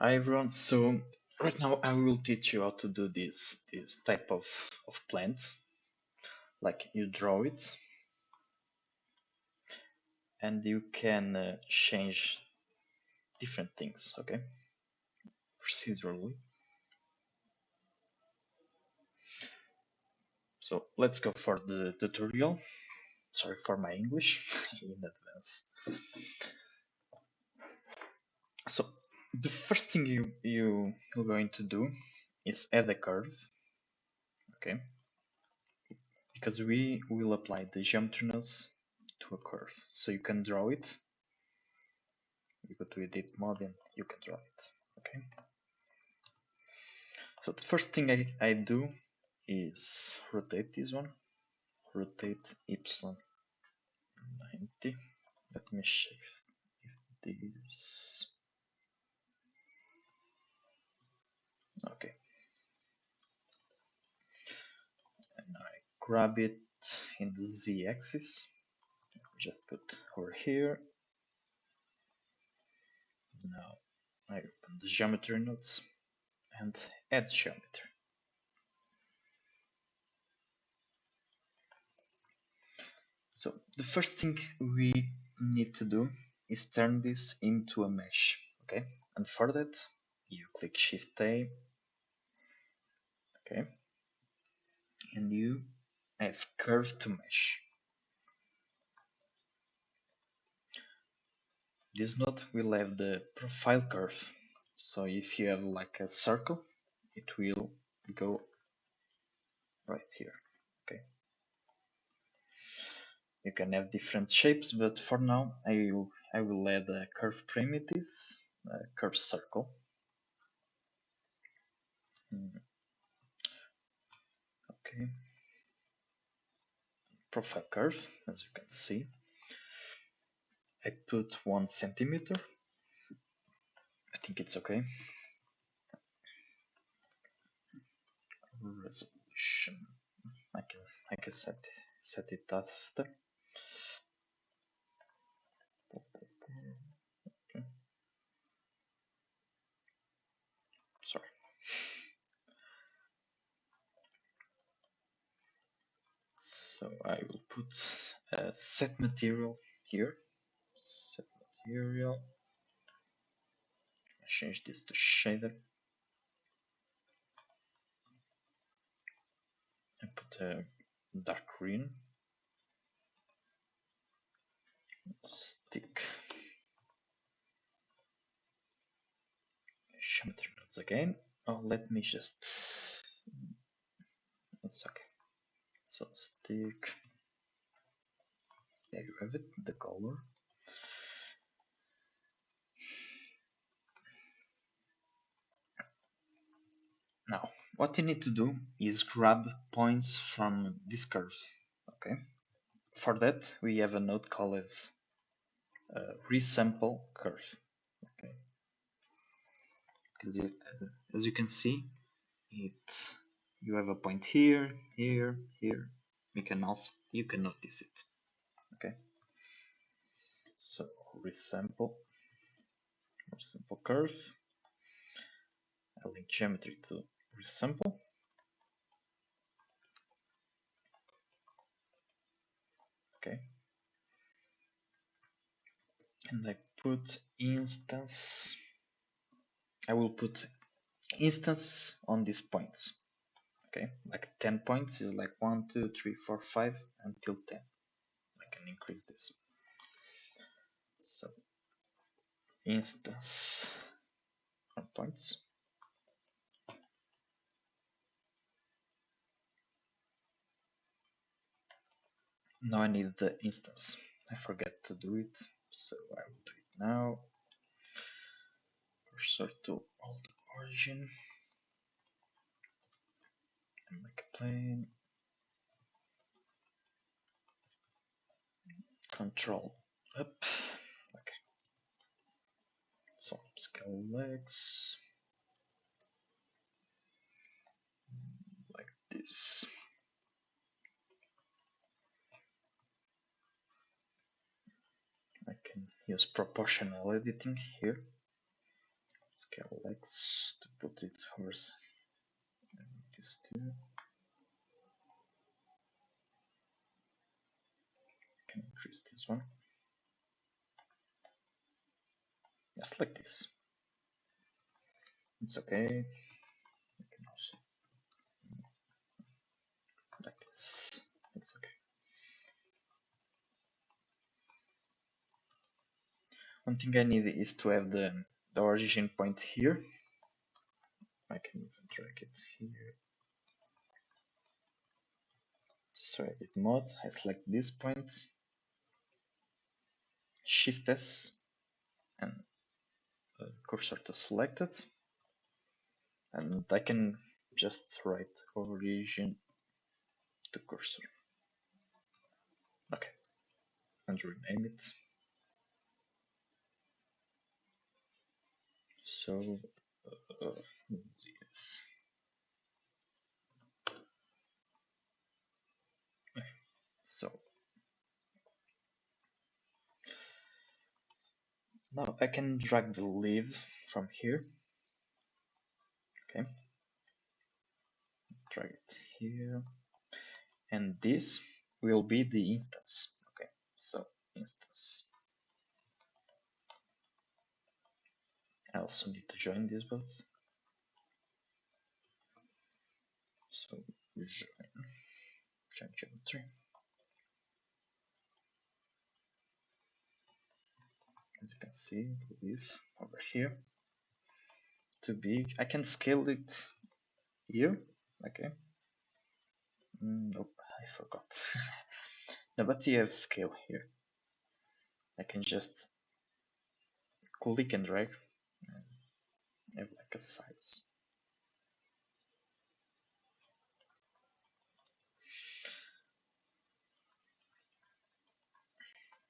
Hi everyone, so right now I will teach you how to do this type of plant. Like you draw it and you can change different things, okay? Procedurally. So let's go for the tutorial. Sorry for my English in advance. So the first thing you're going to do is add a curve, okay? Because we will apply the geometry nodes to a curve. So you can draw it. You go to edit mode and you can draw it, okay? So the first thing I do is rotate this one, rotate y90. Let me check if this, okay, and I grab it in the z-axis, just put over here. Now I open the geometry nodes and add geometry. So the first thing we need to do is turn this into a mesh, okay? And for that, you click Shift A, okay? And you have curve to mesh. This node will have the profile curve. So if you have like a circle, it will go right here, okay? You can have different shapes, but for now I will add a curve primitive, a curve circle. Okay, profile curve, as you can see. I put 1 centimeter. I think it's okay. Resolution. I can set it after. Sorry. So I will put set material here. Set material. Change this to shader. And put a dark green. Stick. Geometry nodes again. Oh, let me just. It's okay. So stick. There you have it, the color. Now, what you need to do is grab points from this curve. Okay. For that, we have a node called resample curve. Okay. As you can see, you have a point here, here, here. You can notice it. Okay. So resample curve. I link geometry to resample. Okay. And I put instance. I will put instances on these points. Okay, like 10 points is like 1, 2, 3, 4, 5 until 10. I can increase this. So instance on points. Now I need the instance. I forget to do it, so I will do it now. Cursor to all the origin and make a plane. Control up. Okay. So scale legs like this. I can use proportional editing here. scale X to put it over these two. Can increase this one. Just like this. It's okay. I can also like this. It's okay. One thing I need is to have the origin point here. I can even drag it here. So edit mode, I select this point, Shift S, and cursor to selected, and I can just write origin to cursor. Okay, and rename it. So yes. So now I can drag the leaf from here. Okay, drag it here, and this will be the instance. Okay, so instance. I also need to join this both. So join geometry. As you can see, the leaf over here. Too big. I can scale it here. Okay. Nope, I forgot. No, but you have scale here. I can just click and drag and have like a size.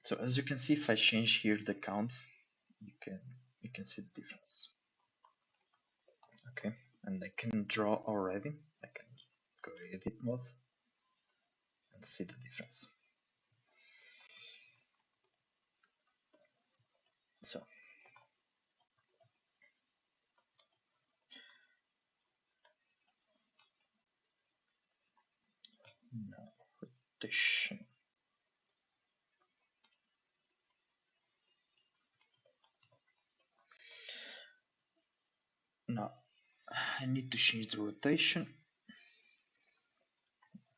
So as you can see, if I change here the count, you can see the difference. Okay, and I can draw already. I can go edit mode and see the difference. So now rotation. Now I need to change the rotation.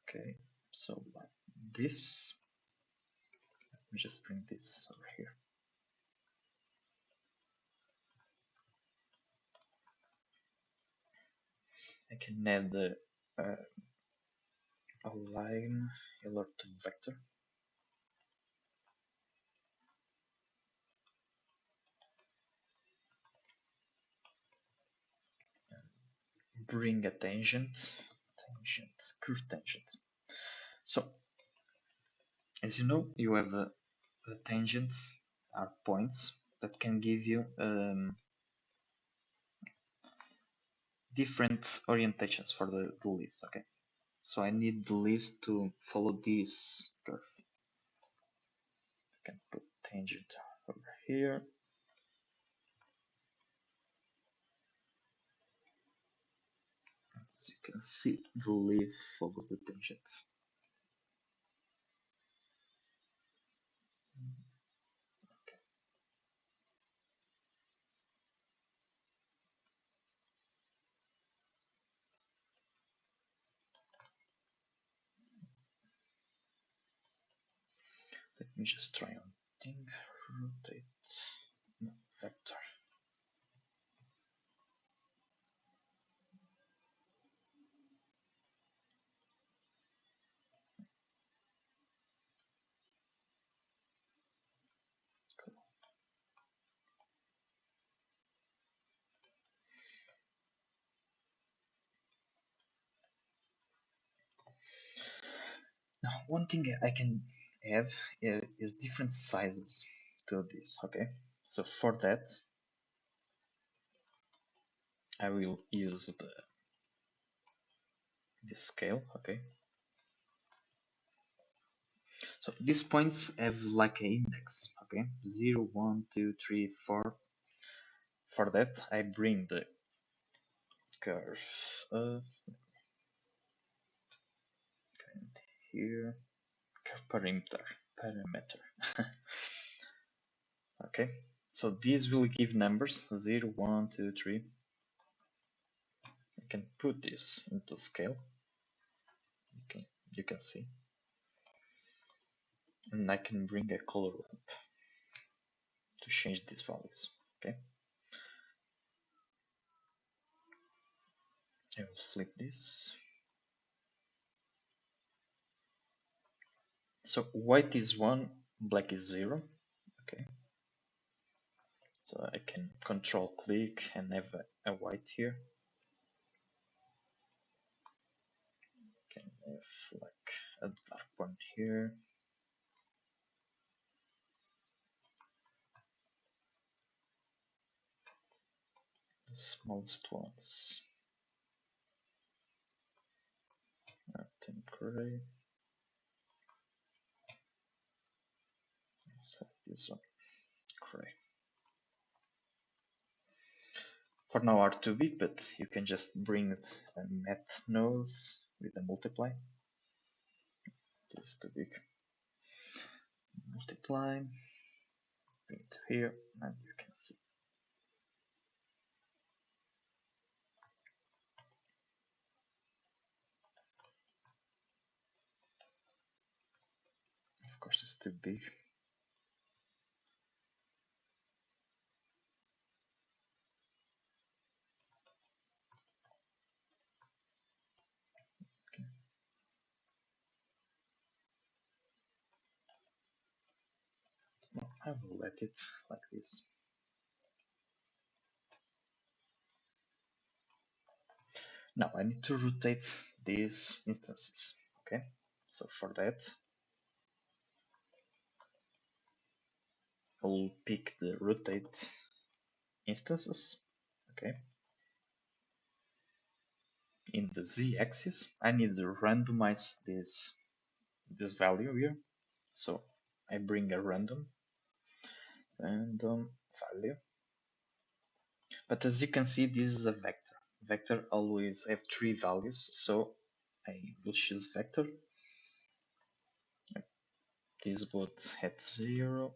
Okay, so like this. Let me just bring this over here. I can add the align alert to vector. Bring a tangent, curve tangent. So, as you know, you have a tangent are points that can give you different orientations for the leaves. Okay, so I need the leaves to follow this curve. I can put tangent over here. As you can see, the leaf follows the tangent. Okay. Let me just try one thing. Rotate. No, vector. Cool. Now, one thing I can have is different sizes to this. Okay, so for that, I will use the scale. Okay, so these points have like an index. Okay, 0, 1, 2, 3, 4, for that I bring the curve here, curve parameter. Okay, so these will give numbers 0, 1, 2, 3. I can put this into scale. You can see, and I can bring a color lamp to change these values. Okay, I will flip this. So white is 1, black is 0. Okay, so I can control click and have a white here. Can have like a dark one here. The smallest ones. I think gray. So this one gray. For now are too big, but you can just bring a math node with a multiply. This is too big. Multiply. Bring it here, and you can see. Of course, it's too big. Okay. Well, I will let it like this. Now I need to rotate these instances. Okay, so for that, I'll pick the rotate instances. Okay, in the z-axis, I need to randomize this value here. So I bring a random value. But as you can see, this is a vector. Vector always have 3 values, so I will choose vector. This both at 0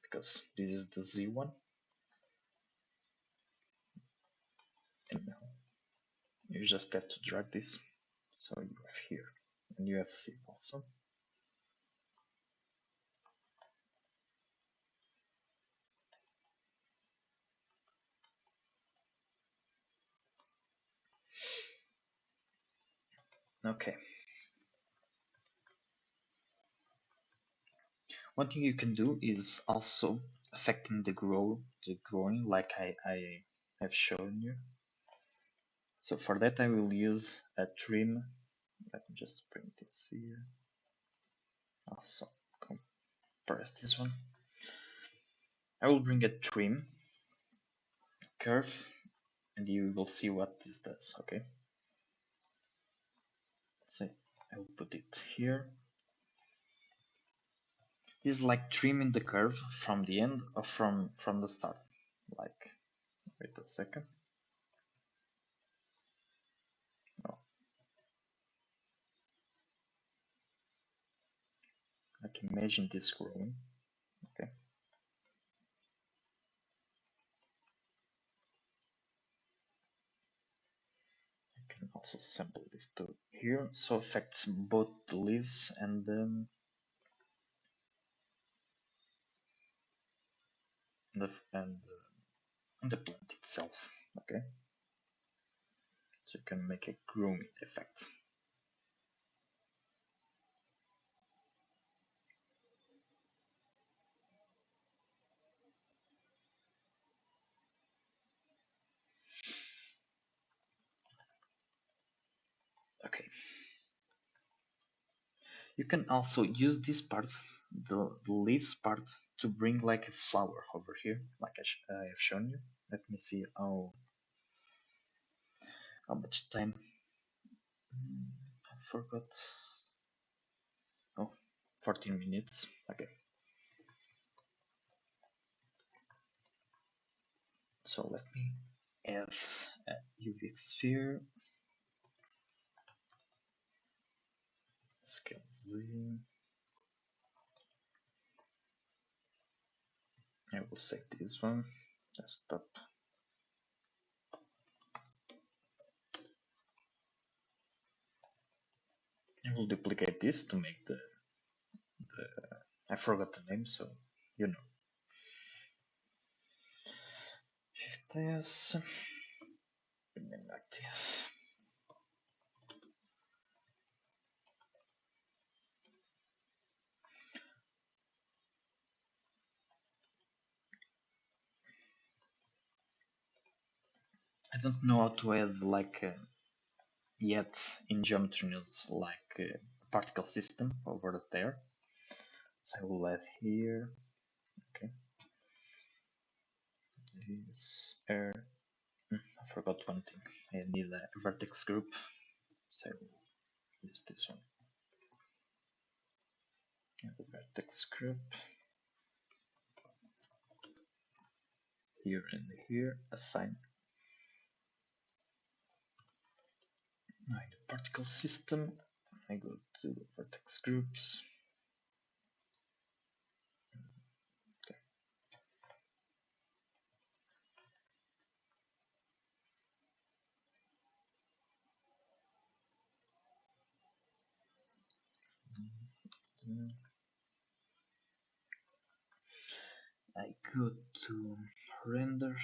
because this is the z1. And now you just have to drag this. So you have here, and you have c also. Okay. One thing you can do is also affecting the growing, like I have shown you. So for that I will use a trim. Let me just print this here. Also compress this one. I will bring a trim curve and you will see what this does. Okay. So I will put it here. This is like trimming the curve from the end or from the start. Like, wait a second. Oh. Like imagine this growing. Okay. I can also sample this to here, so affects both the leaves and the and the plant itself. Okay. So you can make a grooming effect. Okay. You can also use this part, the leaves part, to bring like a flower over here, like I have shown you. Let me see how much time. I forgot. Oh, 14 minutes. Okay. So let me add a UV sphere, scale Z. I will set this one, desktop. I will duplicate this to make the I forgot the name, so you know. Shift S, remain active. I don't know how to add like yet in geometry news like a particle system over there. So I will add here. Okay. This air. I forgot one thing. I need a vertex group. So I will use this one. The vertex group. Here and here. Assign. Now in the particle system, I go to vertex groups. Okay. I go to render,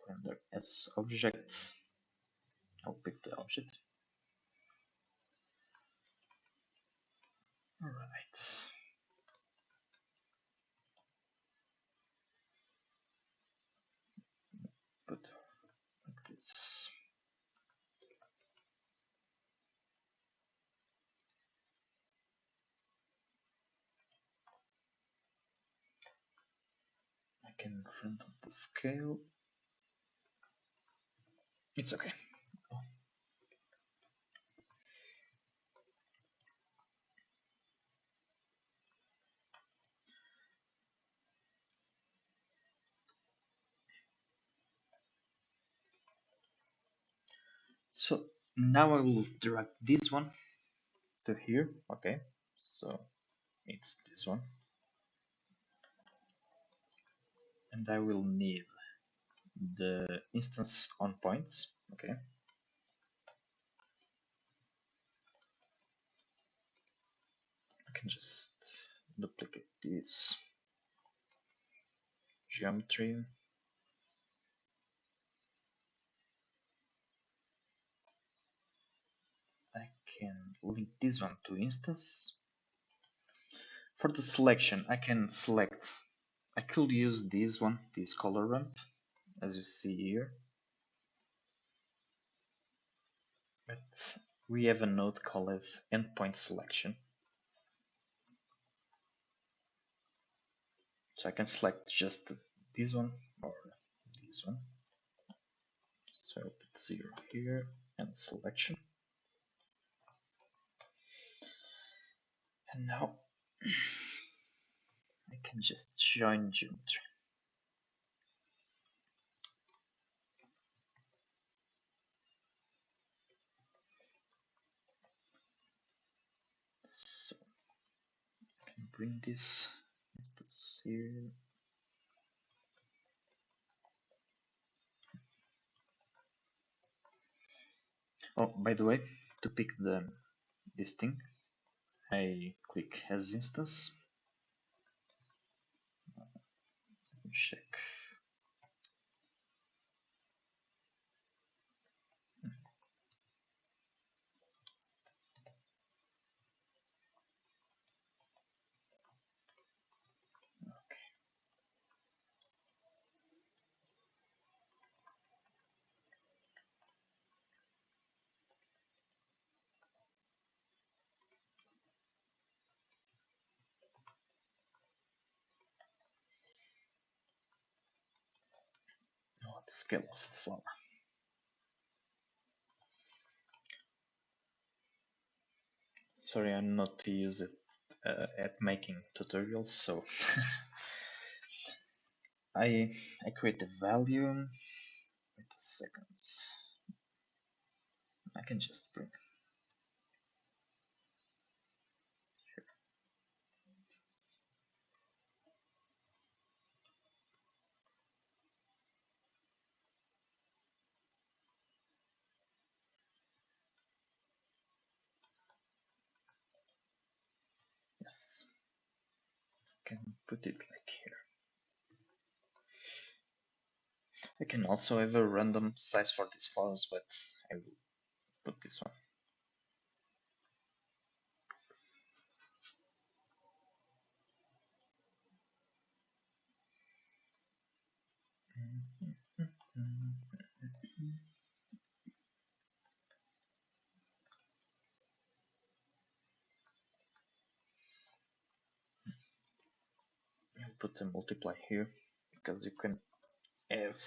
render as object. I'll pick the object. Alright. Put like this. I can run up the scale. It's okay. Oh. So now I will drag this one to here. Okay, so it's this one, and I will need the instance on points. Okay, I can just duplicate this geometry. I can link this one to instance. For the selection, I can select. I could use this one, this color ramp, as you see here. But we have a node called endpoint selection. So I can select just this one or this one. So I'll put 0 here and selection. And now I can just join geometry. So I can bring this instance here. Oh, by the way, to pick this thing, I click as instance. Check. Okay. Now the scale of the flower. Sorry, I'm not used at making tutorials, so I create the value. Wait a second. I can just bring. Yes, can put it like here. I can also have a random size for these flowers, but I will put this one. I'll put a multiply here because you can have,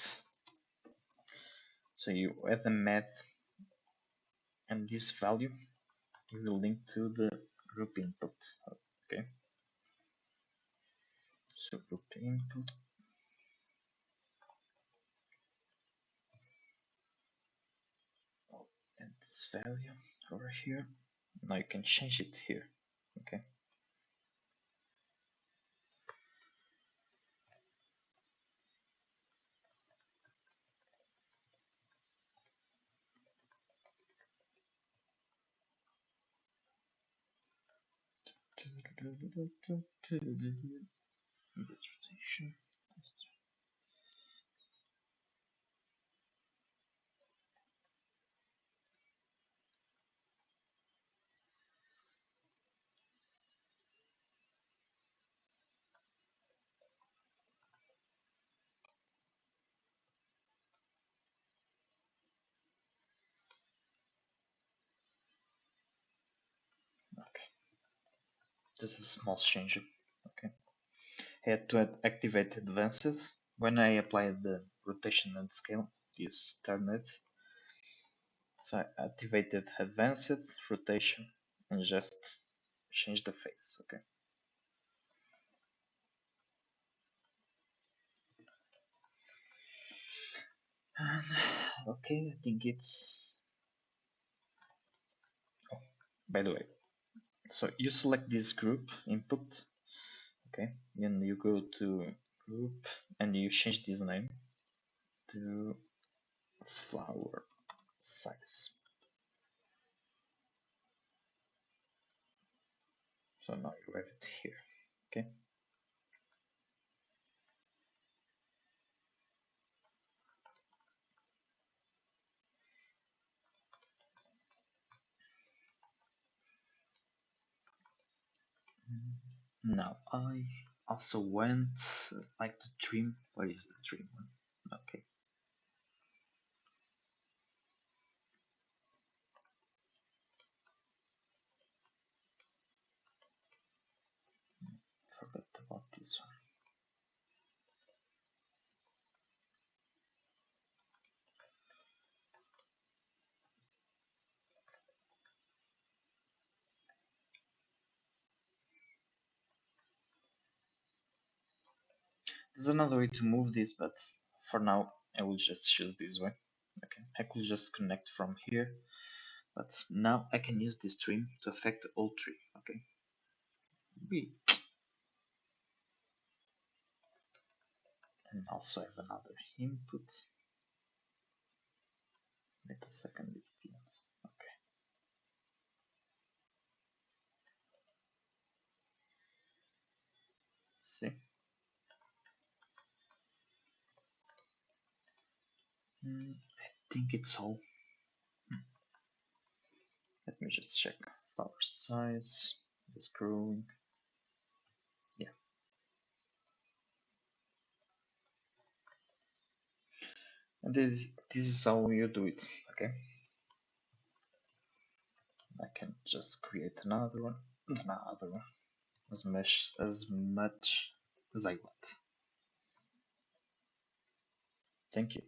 so you add the math and this value you will link to the group input. Okay, so group input, and this value over here. Now you can change it here. Okay. Rotation. Okay, this is a small change. Okay, I had to activate advanced. When I applied the rotation and scale, this turned it. So I activated advanced rotation and just change the face. Okay. And okay, I think it's. Oh, by the way, so you select this group input, okay, and you go to group and you change this name to flower size. So now you have it here. Okay. Now I also went like the trim. Where is the trim one? Okay. Forgot about this one. There's another way to move this, but for now I will just choose this way. Okay, I could just connect from here, but now I can use this trim to affect all three. Okay, B, and also have another input. Wait a second, this TNs. Okay, see. I think it's all. Let me just check. Flower size is growing. Yeah. And this is how you do it. Okay. I can just create another one, another one, as much as I want. Thank you.